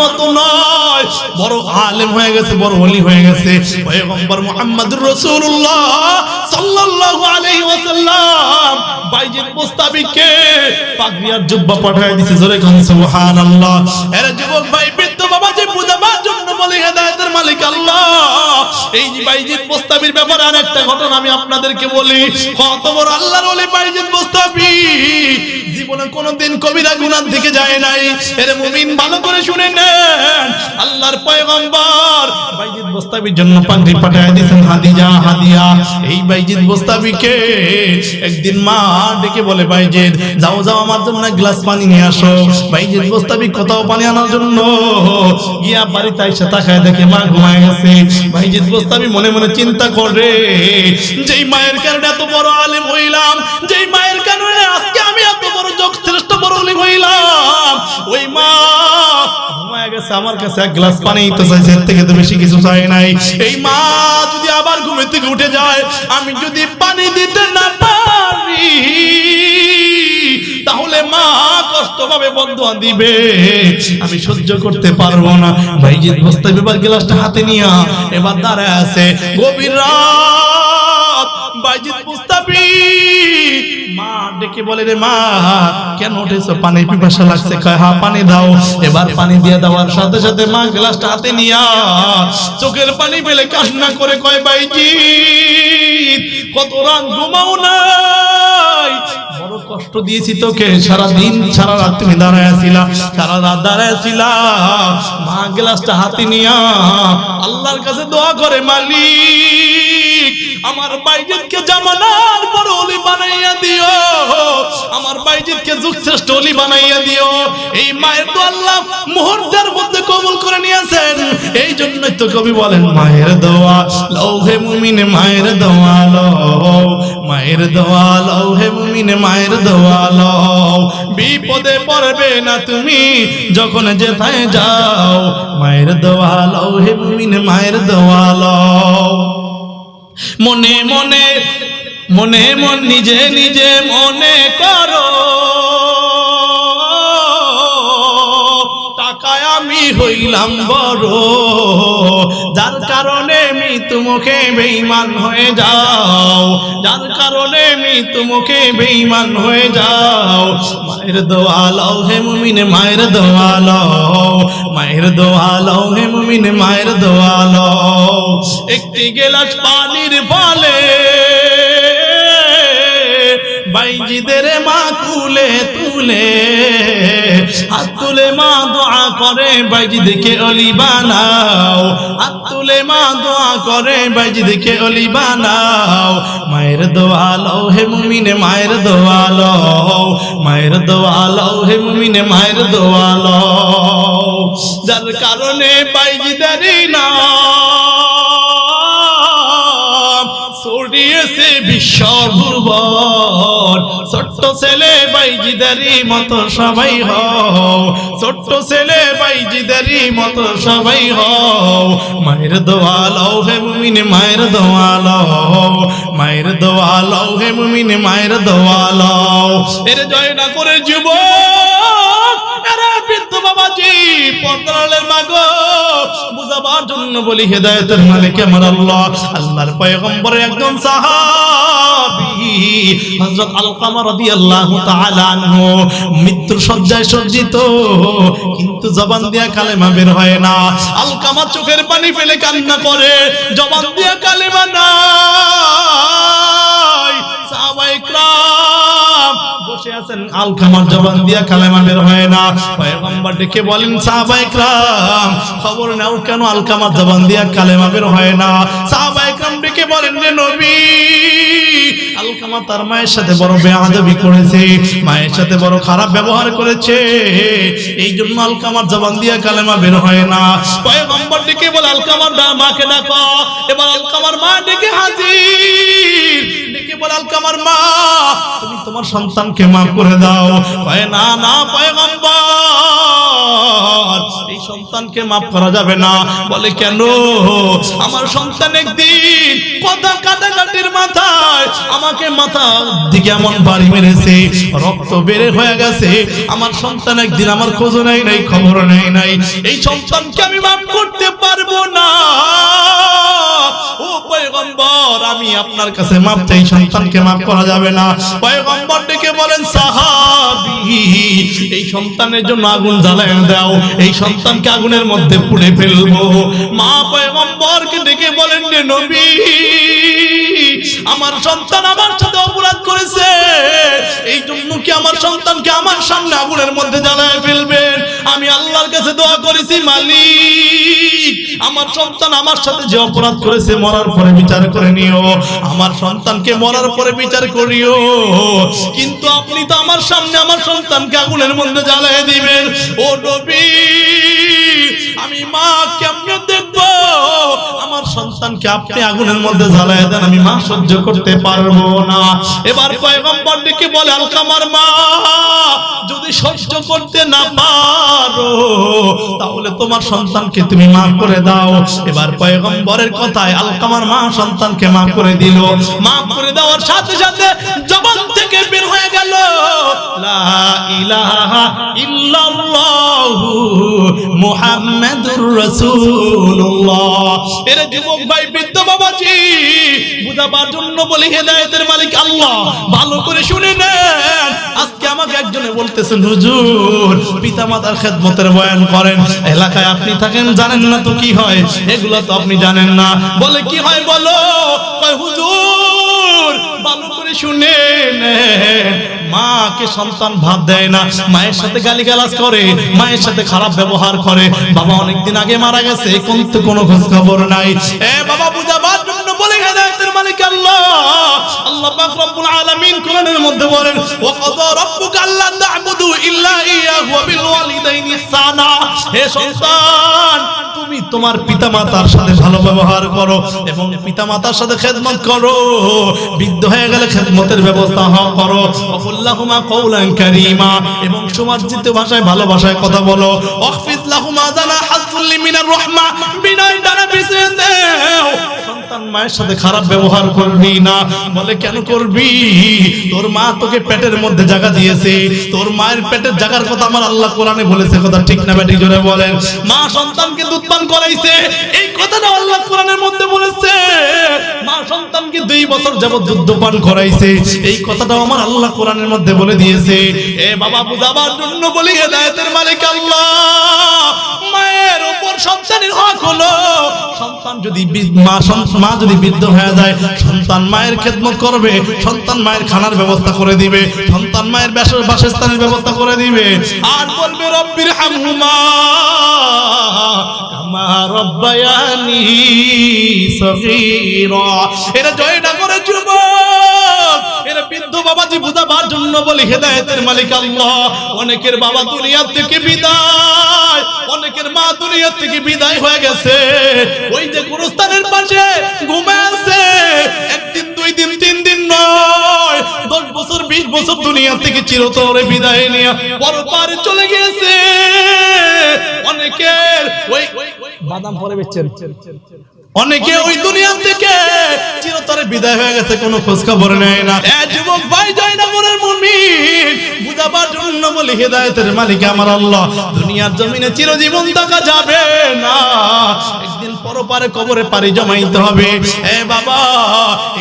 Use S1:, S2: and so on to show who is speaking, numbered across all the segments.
S1: মতো নয়, বড় আলেম হয়ে গেছে, বড় ওলি হয়ে গেছে। পয়গম্বর মুহাম্মদুর রাসূলুল্লাহ সাল্লাল্লাহু আলাইহি ওয়াসাল্লাম বাইজিদ মুস্তাবিকে পাগড়ি আর জুব্বা পাঠিয়ে দিয়েছে। জোরে কোন সুবহানাল্লাহ। এর যুবক ভাই, বৃদ্ধ বাবা যে বুঝাবার জন্য বলে হেদায়েতের মালিক আল্লাহ। এই যে বাইজিদ মুস্তাবির ব্যাপারে আরেকটা ঘটনা আমি আপনাদেরকে বলি। কত বড় আল্লাহর ওলি বাইজিদ মুস্তাবি, জীবনে কোনোদিন কবিরা গুনাহ থেকে যায় নাই। এর মুমিন ভালো করে শুনে নেন, আল্লাহর পয়গম্বর বাইজিদ মুস্তাবির জন্য পাগড়ি পাঠিয়ে দিয়েছেন হাদিয়া। এই বাইজিদ মুস্তাবিকে একদিন মা ডেকে বলে, বাইজিদ যাও আমার জন্য এক গ্লাস পানি নিয়ে আসো। বাইজিদ মুস্তাবি কোথাও পানি আনার জন্য গিয়া বাড়িতে এসে তাকায় দেখে মা ঘুমায় গেছে। বাইজিদ মুস্তাবি মনে মনে চিন্তা করে, যেই মায়ের কারণে এত বড় আলেম হইলাম, যেই মায়ের কারণে আজকে আমি এত বড় শ্রেষ্ঠ বড় আলেম হইলাম, ওই মা ঘুমায় গেছে, আমার কাছে এক গ্লাস পানি তো চাইছে, এর থেকে তো বেশি কিছু চাই নাই। এই মা যদি আবার ঘুমে থেকে উঠে যায়, আমি যদি পানি দিতে না পারি, তাহলে মা কষ্ট পাবে, বদদুয়া দিবে, আমি সহ্য করতে পারবো না। বাইজিদ মুস্তাবি এবার গ্লাসটা হাতে নিয়া এবার দাঁড়ায় আছে। গভীর রাত, বাইজিদ মুস্তাবি মা ডেকে বলে, রে মা কেন উঠেছো, পানি পিপাসা লাগছে? কয় হ্যাঁ পানি দাও। এবার পানি দিয়ে দেওয়ার সাথে সাথে মা গ্লাসটা হাতে নিয়া চোখের পানি ফেলে কান্না করে কয়, বাইজিদ কত রাত ঘুমাও নাই, বড় কষ্ট দিয়েছি তোকে, সারা দিন সারা রাত তুমি দাঁড়ায় ছিলা, সারা রাত দাঁড়ায় ছিলা। মা গ্লাসটা হাতে নিয়া আল্লাহর কাছে দোয়া করে, মালিক আমার বাইজিদকে জামানার বড় ওলি বানাইয়া দিও, আমার বাইজিদকে যুগ শ্রেষ্ঠ ওলি বানাইয়া দিও। এই মায়ের তো আল্লাহ মুহূর্তের মধ্যে কবুল করে নিয়েছেন। এই জন্যই তো কবি বলেন, মায়ের দোয়া লও হে মুমিন, মায়ের দোয়া লও, মায়ের দোয়া লও হে মুমিন, মায়ের দোয়া লও, বিপদে পড়বে না তুমি যখন যেথায় যাও, মায়ের দোয়া লও হে মুমিন, মায়ের দোয়া লও। মনে মনে মনে মন নিজে নিজে মনে করো, টাকায় আমি হইলাম বড়, যার কারণে মৃত্যু মুখে বেঈমান হয়ে যাও, যার কারণে মৃত্যু মুখে বেঈমান হয়ে যাও। মায়ের দোয়া লও হে মুমিন, মায়ের দোয়া লও, মায়ের দোয়া লও হে মুমিন, মায়ের দোয়া লও। একটি গেলাস পানির ফলে বাইজিদের মা তুলে তুলে হাত তুলে মা দোয়া করে, বাইজিদকে ওলি বানাও, হাত তুলে মা দোয়া করে, বাইজিদকে ওলি বানাও। মায়ের দোয়া লও হে মুমিন, মায়ের দোয়া লও, মায়ের দোয়া লও হে মুমিন, মায়ের দোয়া লও। যার কারণে বাইজিদারি না ছড়িয়েছে বিশ্ব ভুবন, ছোট্ট ছেলে বাইজিদারি মতো সবাই হও, ছোট্ট ছেলে বাইজিদারি মতো সবাই হও। মায়ের দোয়া লও হে মুমিন, মায়ের দোয়া লও, মায়ের দোয়া লও হে মুমিন, মায়ের দোয়া লও। এর জয় না করে যুবক, এরা বৃদ্ধ বাবাজি, পর্দালের মাগো বুঝাবার জন্য বলি, হেদায়েতের মালিক আমার আল্লাহ। আল্লাহর পয়গম্বরের একজন সাহাবী হযরত আলকামা রাদিয়াল্লাহু তাআলা আনহু মৃত্যুর শয্যায় সজ্জিত, কিন্তু জবান দিয়া কালেমা বের হয় না। আলকামা চোখের পানি ফেলে কান্না করে, জবান দিয়া কালেমা নাই। সাহাবায়ে কিরাম বসে আছেন, আলকামার জবান দিয়া কালেমা বের হয় না। পয়গম্বর ডেকে বলেন, সাহাবায়ে কিরাম খবর নাও, কেন আলকামার জবান দিয়া কালেমা বের হয় না? সাহাবায়ে কিরাম ডেকে বলেন, রে নবী, আলকামা তার মায়ের সাথে বড় বেয়াদবি করেছে, মায়ের সাথে বড় খারাপ ব্যবহার করেছে, এই জন্য আলকামার জবান দিয়া কালেমা বের হয় না। পয়গম্বর ডেকে বলে, আলকামার মাকে ডাকো। এবার আলকামার মা ডেকে হাজির, ডেকে বলে আলকামার মা তুমি তোমার সন্তানকে মাফ করে দাও। কয় না না পয়গম্বর, এই সন্তানকে মাফ করা যাবে না। বলে কেন? আমার সন্তান একদিন কথা কাটাকাটির মাথায় আমাকে মাথা দিকে এমন বাড়ি মেরেছে, রক্ত বের হয়ে গেছে। আমার সন্তান একদিন আমার খোঁজ নেই নাই, খবর নেই নাই। এই সন্তানকে আমি মাফ করতে পারবো না। ও পয়গম্বর, আমি আপনার কাছে মাফ চাই, সন্তানকে মাফ করা যাবে না। পয়গম্বর ডেকে বলেন সাহাবী, এই সন্তানের জন্য আগুন জ্বালায় দাও, এই সন্তানকে আগুনের মধ্যে পুড়ে ফেলবো। মা পয়গম্বরকে ডেকে বলেন রে নবী, আমার সন্তান আমার সাথে অপরাধ করেছে, এই জন্য কি আমার সন্তানকে আমার সামনে আগুনের মধ্যে জ্বালায় ফেলবেন? আমি আল্লাহর কাছে দোয়া করেছি, মালিক আমার সন্তান আমার সাথে যে অপরাধ করেছে মরার পরে বিচার করে নিও, আমার সন্তানকে মরার পরে বিচার করিও। কিন্তু আপনি তো আমার সামনে আমার সন্তানকে আগুনের মধ্যে জ্বালায় দিবেন। ও নবী, আমি মা কেমনে দেখবো আমার সন্তানকে আপনি আগুনের মধ্যে জ্বালায় দেন? আমি মা সহ্য করতে পারবো না। এবার পয়গম্বর ডেকে বলে আলকামার মা, যদি সহ্য করতে না পারো তাহলে তোমার সন্তানকে তুমি মাফ করে দাও। এবার পয়গম্বরের কথায় আলকামার মা সন্তানকে মাফ করে দিল। মাফ করে দেওয়ার সাথে সাথে জবান থেকে বের হয়ে গেল লা ইলাহা ইল্লাল্লাহু মুহাম্মাদুর রাসূলুল্লাহ। এর যুবক ভাই, বৃদ্ধ বাবাজি, বুঝাবার জন্য বলি হেদায়েতের মালিক আল্লাহ, ভালো করে শুনে নেন। আজকে আমাকে একজনে বলতেছেন, হুজুর পিতামাতার খেদমতের বয়ান করেন, এলাকায় আপনি থাকেন, জানেন না তো কি হয়? এগুলো তো আপনি জানেন না। বলে কি হয় বলো? কয় হুজুর ভালো করে শুনে নেন, মাকে সন্তান ভাত দেয় না, মায়ের সাথে গালিগালাজ করে, মায়ের সাথে খারাপ ব্যবহার করে। বাবা অনেকদিন আগে মারা গেছে, কিন্তু কোনো খোঁজ খবর নাই। এ বাবা, বুঝাবার জন্য বলে হেদায়েতের মালিক আল্লাহ। আল্লাহ পাক রব্বুল আলামিন কোরআনের মধ্যে বলেন, ওয়া কাযা রাব্বুকা আল্লা তা'বুদু ইল্লা ইয়্যাহু ওয়া বিল ওয়ালিদাইনি ইহসানা। হে সন্তান, তুমি তোমার পিতামাতার সাথে ভালো ব্যবহার করো এবং পিতামাতার সাথে খেদমত করো। বৃদ্ধ হয়ে গেলে খেদমতের ব্যবস্থা করো। ওয়াকুল্লাহুমা কওলান কারীমা, এবং সমার্জিত ভাষায় ভালো ভাষায় কথা বলো। ওয়াখফিদ লাহুমা জানাহাযুল্লি মিনার রাহমা, বিনয় ডানা বিছিয়ে দাও। সন্তান মায়ের সাথে খারাপ ব্যবহার করবি না। বলে কেন করবি? তোর মা তোকে পেটের মধ্যে জায়গা দিয়েছে, তোর মায়ের পেটের জায়গার কথা আমার আল্লাহ কোরআনে বলেছে। কথা ঠিক না বেটি? জোরে বলেন। মা সন্তানকে দুধ পান করাইছে, এই কথাটা আল্লাহ কোরআনের মধ্যে বলেছে। মা সন্তানকে 2 বছর যাবত দুধ পান করাইছে, এই কথাটাও আমার আল্লাহ কোরআনের মধ্যে বলে দিয়েছে। এ বাবা, বুঝাবার জন্য বলি হেদায়েতের মালিক আল্লাহ। মায়ের উপর সন্তানের হক হলো, সন্তান যদি মা যদি বৃদ্ধ হয়ে যায়, সন্তান মায়ের খেদমত করবে, সন্তান মায়ের খানার ব্যবস্থা করে দিবে, সন্তান মায়ের বাসস্থানের ব্যবস্থা করে দিবে, আর বলবে রব্বির হামহুমা কামা রব্বায়ানি সগীরা। এরা জয়টা করে যুবক, এরা বৃদ্ধ বাবাজি। বুঝাবার জন্য বলি হেদায়েতের মালিক আল্লাহ। অনেকের বাবা দুনিয়া থেকে বিদায়, অনেকের মা দুনিয়া থেকে বিদায় হয়ে গেছে, ওই যে গোরস্থানের পাশে ঘুমায় আছে। একদিন, 2 দিন, 3 দিন নয়, 10 বছর 20 বছর দুনিয়া থেকে চিরতরে বিদায় নিয়ে পরপারে চলে গেছে। অনেকের ওই বাদাম পরে বেচছেন, অনেকে ওই দুনিয়া থেকে চিরতরে বিদায় হয়ে গেছে, কোনো খোঁজ খবর নেয় না। এ যুবক ভাই, জয়নগরের মুমিন, বুঝাবার জন্য বলি হেদায়েতের মালিক আমার আল্লাহ। দুনিয়ার জমিনে চিরজীবন থাকা যাবে না, একদিন পরপারে কবরে পাড়ি জমাইতে হবে। এ বাবা,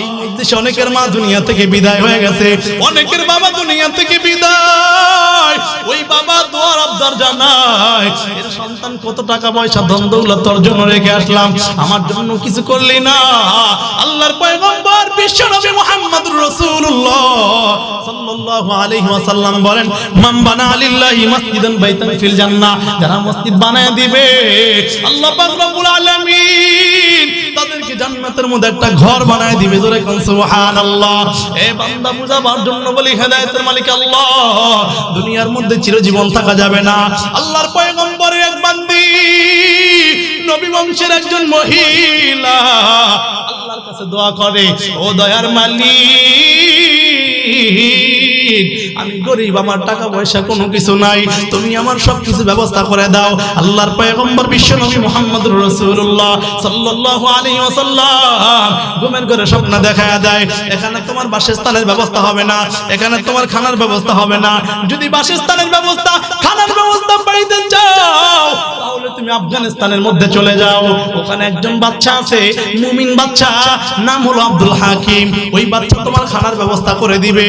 S1: এই মধ্যে অনেকের মা দুনিয়া থেকে বিদায় হয়ে গেছে, অনেকের বাবা দুনিয়া থেকে বিদায়। ওই বাবা দোয়ার আবদার জানায়, এর সন্তান কত টাকা পয়সা ধন দৌলত তোর জন্য রেখে আসলাম, আমার জন্য কিছু করলি না। আল্লাহর পয়গম্বর বিশ্বনবী মুহাম্মদুর রাসূলুল্লাহ সাল্লাল্লাহু আলাইহি ওয়াসাল্লাম বলেন, মান বানা লিল্লাহি মাসজিদান বাইতান ফিল জান্নাহ, যারা মসজিদ বানায় দিবে আল্লাহ পাক রব্বুল আলামিন তাদেরকে জান্নাতের মধ্যে একটা ঘর বানায় দিবে। জোরে কোন সুবহানাল্লাহ। এ বান্দা, বুঝাবার জন্য বলি হেদায়েতের মালিক আল্লাহ। দুনিয়ার মধ্যে চিরজীবন থাকা যাবে না। আল্লাহর পয়গম্বরের এক বান্দি, নবী বংশের একজন মহিলা আল্লাহর কাছে দোয়া করে, ও দয়ার মালিক, আমি গরিব, আমার টাকা পয়সা কোনো কিছু নাই, তুমি আমার সবকিছু ব্যবস্থা করে দাও। আল্লাহর পয়গম্বর বিশ্ব নবী মুহাম্মদুর রাসূলুল্লাহ সাল্লাল্লাহু আলাইহি ওয়াসাল্লাম ঘুমের ঘরে স্বপ্ন দেখায়া দেয়, এখানে তোমার বাসস্থানের ব্যবস্থা হবে না, এখানে তোমার খানার ব্যবস্থা হবে না। যদি বাসস্থানের ব্যবস্থা, খানার ব্যবস্থা বাড়িতে চাও, তাহলে তুমি আফগানিস্তানের মধ্যে চলে যাও। ওখানে একজন বাচ্চা আছে, মুমিন বাচ্চা, নাম হলো আব্দুল হাকিম। ওই বাচ্চা তোমার খানার ব্যবস্থা করে দিবে।